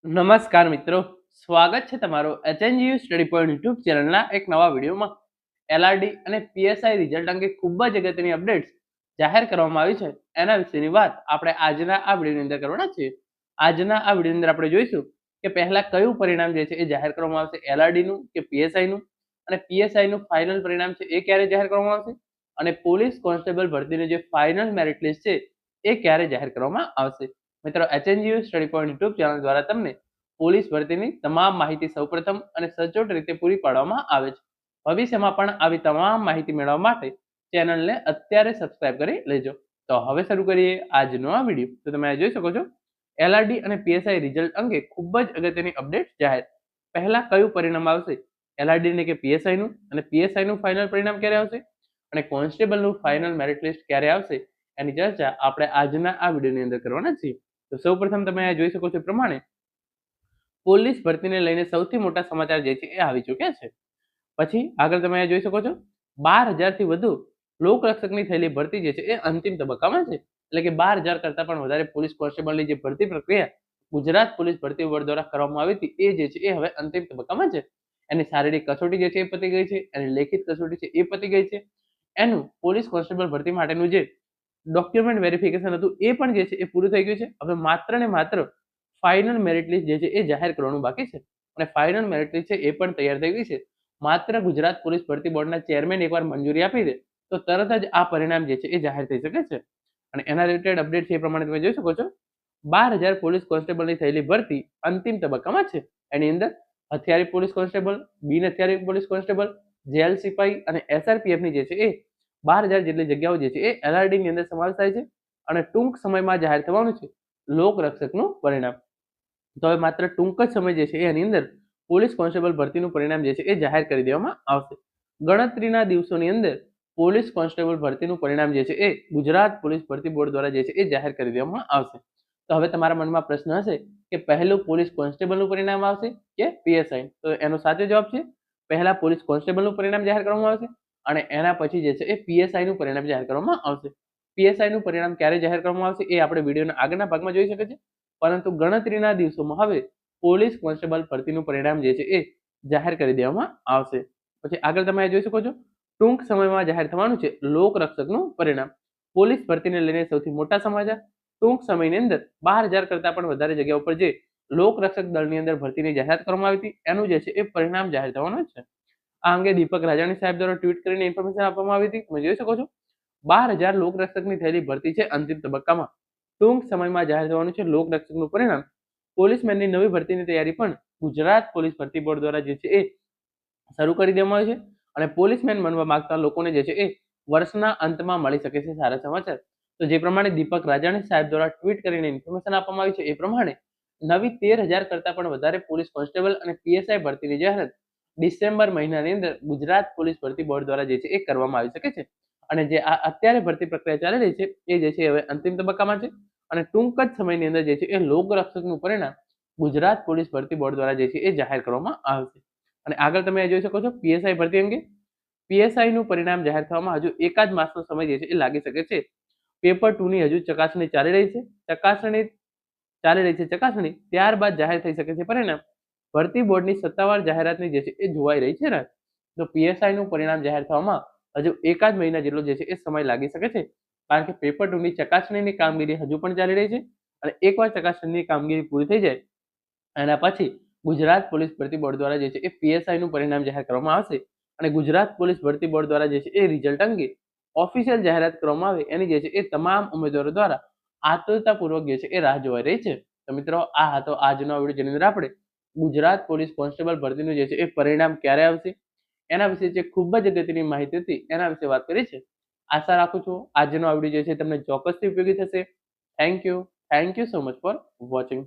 નમસ્કાર મિત્રો, સ્વાગત છે તમારો એચએનજીયુ સ્ટડી પોઈન્ટ યુટ્યુબ ચેનલના એક નવા વિડીયોમાં. એલઆરડી અને પીએસઆઈ રિઝલ્ટ અંગે ખૂબ જ અગત્યની અપડેટ્સ જાહેર કરવામાં આવી છે. એના વિશેની વાત આપણે આજના આ વિડીયોની અંદર કરવાના છીએ. આજના આ વિડીયોની અંદર આપણે જોઈશું કે પહેલા કયું પરિણામ જે છે એ જાહેર કરવામાં આવશે, એલઆરડીનું કે પીએસઆઈનું, અને પીએસઆઈનું ફાઇનલ પરિણામ છે એ ક્યારે જાહેર કરવામાં આવશે, અને પોલીસ કોન્સ્ટેબલ ભરતીનું જે ફાઇનલ મેરિટ લિસ્ટ છે એ ક્યારે જાહેર કરવામાં આવશે. મિત્રો, HNGU study point YouTube channel દ્વારા તમને પોલીસ ભરતીની તમામ માહિતી સૌપ્રથમ અને સચોટ રીતે પૂરી પાડવામાં આવે છે. ભવિષ્યમાં પણ આવી તમામ માહિતી મેળવવા માટે ચેનલને અત્યારે સબસ્ક્રાઇબ કરી લેજો. તો હવે શરૂ કરીએ આજનો આ વિડીયો. તો તમે જોઈ શકો છો, એલઆરડી અને પીએસઆઈ રિઝલ્ટ અંગે ખૂબ જ અગત્યની અપડેટ જાહેર. પહેલા કયું પરિણામ આવશે, એલઆરડી ને કે પીએસઆઈનું, અને પીએસઆઈનું ફાઇનલ પરિણામ ક્યારે આવશે, અને કોન્સ્ટેબલનું ફાઇનલ મેરિટ લિસ્ટ ક્યારે આવશે, એની ચર્ચા આપણે આજના આ વિડીયોની અંદર કરવાના છીએ. તો સૌપ્રથમ તમે જોઈ શકો છો પ્રમાણે પોલીસ ભરતીને લઈને સૌથી મોટા સમાચાર જે છે એ આવી ચૂક્યા છે. પછી આગળ તમે જોઈ શકો છો, 12,000 થી વધુ લોકરક્ષકની થયેલી ભરતી જે છે એ અંતિમ તબક્કામાં છે. એટલે કે 12,000 કરતા પણ વધારે પોલીસ કોન્સ્ટેબલની જે ભરતી પ્રક્રિયા ગુજરાત પોલીસ ભરતી બોર્ડ દ્વારા કરવામાં આવી હતી એ જે છે એ હવે અંતિમ તબક્કામાં છે. એની શારીરિક કસોટી જે છે એ પતી ગઈ છે, એની લેખિત કસોટી છે એ પતી ગઈ છે. એનું પોલીસ કોન્સ્ટેબલ ભરતી માટેનું જે ડોક્યુમેન્ટ વેરિફિકેશન હતું એ પણ જે છે એ પૂરું થઈ ગયું છે. હવે માત્ર ને માત્ર ફાઇનલ મેરિટ લિસ્ટ જે છે એ જાહેર કરવાનું બાકી છે, અને ફાઇનલ મેરિટ લિસ્ટ છે એ પણ તૈયાર થઈ ગઈ છે. માત્ર ગુજરાત પોલીસ ભરતી બોર્ડના ચેરમેન એકવાર મંજૂરી આપી દે તો તરત જ આ પરિણામ જે છે એ જાહેર થઈ શકે છે. અને એના રિલેટેડ અપડેટ છે એ પ્રમાણે તમે જોઈ શકો છો, 12,000 પોલીસ કોન્સ્ટેબલની થયેલી ભરતી અંતિમ તબક્કામાં છે. એની અંદર હથિયારી પોલીસ કોન્સ્ટેબલ, બિન હથિયારી પોલીસ કોન્સ્ટેબલ, જેલ સિપાહી અને એસઆરપીએફની જે છે એ 12,000 જેટલી જગ્યાઓ જે છે એ એલઆરડી ની અંદર સમાવેશ થાય છે. અને ટૂંક સમયમાં જાહેર થવાનું છે લોકરક્ષકનું પરિણામ. તો હવે માત્ર ટૂંક જ સમય જે છે એની અંદર પોલીસ કોન્સ્ટેબલ ભરતીનું પરિણામ જે છે એ જાહેર કરી દેવામાં આવશે. ગણતરીના દિવસોની અંદર પોલીસ કોન્સ્ટેબલ ભરતીનું પરિણામ જે છે એ ગુજરાત પોલીસ ભરતી બોર્ડ દ્વારા જે છે એ જાહેર કરી દેવામાં આવશે. તો હવે તમારા મનમાં પ્રશ્ન હશે કે પહેલું પોલીસ કોન્સ્ટેબલનું પરિણામ આવશે કે પીએસઆઈ? તો એનો સાચો જવાબ છે પહેલા પોલીસ કોન્સ્ટેબલનું પરિણામ જાહેર કરવામાં આવશે, અને એના પછી જે છે એ પીએસઆઈનું પરિણામ જાહેર કરવામાં આવશે. પીએસઆઈનું પરિણામ ક્યારે જાહેર કરવામાં આવશે એ આપણે વિડીયોના આગળના ભાગમાં જોઈ શકે છે. પરંતુ ગણતરીના દિવસોમાં હવે પોલીસ કોન્સ્ટેબલ ભરતીનું પરિણામ જે છે એ જાહેર કરી દેવામાં આવશે. પછી આગળ તમે જોઈ શકો છો, ટૂંક સમયમાં જાહેર થવાનું છે લોકરક્ષકનું પરિણામ. પોલીસ ભરતીને લઈને સૌથી મોટા સમાચાર. ટૂંક સમયની અંદર 12,000 કરતા પણ વધારે જગ્યા ઉપર જે લોકરક્ષક દળની અંદર ભરતીની જાહેરાત કરવામાં આવી હતી એનું જે છે એ પરિણામ જાહેર થવાનું છે. આ અંગે દીપક રાજાણી સાહેબ દ્વારા ટ્વીટ કરીને ઇન્ફોર્મેશન આપવામાં આવી હતી. તમે જોઈ શકો છો, 12,000 લોકરક્ષકની થયેલી ભરતી છે અંતિમ તબક્કામાં. ટૂંક સમયમાં જાહેર થવાનું છે લોકરક્ષકનું પરિણામ. પોલીસમેનની નવી ભરતીની તૈયારી પણ ગુજરાત પોલીસ ભરતી બોર્ડ દ્વારા જે છે એ શરૂ કરી દેવામાં આવી છે. અને પોલીસમેન બનવા માંગતા લોકોને જે છે એ વર્ષના અંતમાં મળી શકે છે સારા સમાચાર. તો જે પ્રમાણે દીપક રાજાણી સાહેબ દ્વારા ટ્વીટ કરીને ઇન્ફોર્મેશન આપવામાં આવી છે એ પ્રમાણે નવી 13,000 કરતા પણ વધારે પોલીસ કોન્સ્ટેબલ અને પીએસઆઈ ભરતીની જાહેરાત ડિસેમ્બર મહિનાની અંદર ગુજરાત પોલીસ ભરતી બોર્ડ દ્વારા જે છે એ કરવામાં આવી શકે છે. અને જે આ અત્યારે ભરતી પ્રક્રિયા ચાલી રહી છે એ જે છે હવે અંતિમ તબક્કામાં છે. અને ટૂંક જ સમયની અંદર જે છે એ લોકરક્ષકનું પરિણામ ગુજરાત પોલીસ ભરતી બોર્ડ દ્વારા જે છે એ જાહેર કરવામાં આવશે. અને આગળ તમે જોઈ શકો છો પીએસઆઈ ભરતી અંગે. પીએસઆઈ નું પરિણામ જાહેર થવામાં હજુ એકાદ માસનો સમય જે છે એ લાગી શકે છે. પેપર 2 ની હજુ ચકાસણી ચાલી રહી છે. ચકાસણી ત્યારબાદ જાહેર થઈ શકે છે પરિણામ. ભરતી બોર્ડની સત્તાવાર જાહેરાતની જે છે એ જોવાઈ રહી છે ને. તો પીએસઆઈ નું પરિણામ જાહેર થવામાં હજુ એકાદ મહિના જેટલો જે છે એ સમય લાગી શકે છે. કારણ કે પેપર 2 ની ચકાસણીની કામગીરી હજુ પણ ચાલી રહી છે. અને એકવાર ચકાસણીની કામગીરી પૂરી થઈ જાય એના પછી ગુજરાત પોલીસ ભરતી બોર્ડ દ્વારા જે છે એ પીએસઆઈ નું પરિણામ જાહેર કરવામાં આવશે. અને ગુજરાત પોલીસ ભરતી બોર્ડ દ્વારા જે છે એ રિઝલ્ટ અંગે ઓફિશિયલ જાહેરાત કરવામાં આવે એની જે છે એ તમામ ઉમેદવારો દ્વારા આતુરતાપૂર્વક જે છે એ રાહ જોવાઈ રહી છે. તો મિત્રો, આ હતો આજનો વિડીયો જેની અંદર આપણે ગુજરાત પોલીસ કોન્સ્ટેબલ ભરતીનું જે છે એ પરિણામ ક્યારે આવશે એના વિશે જે ખૂબ જ અગત્યની માહિતી હતી એના વિશે વાત કરી છે. આશા રાખું છું આજનો આ વિડીયો જે છે તમને ચોક્કસથી ઉપયોગી થશે. Thank you so much for watching.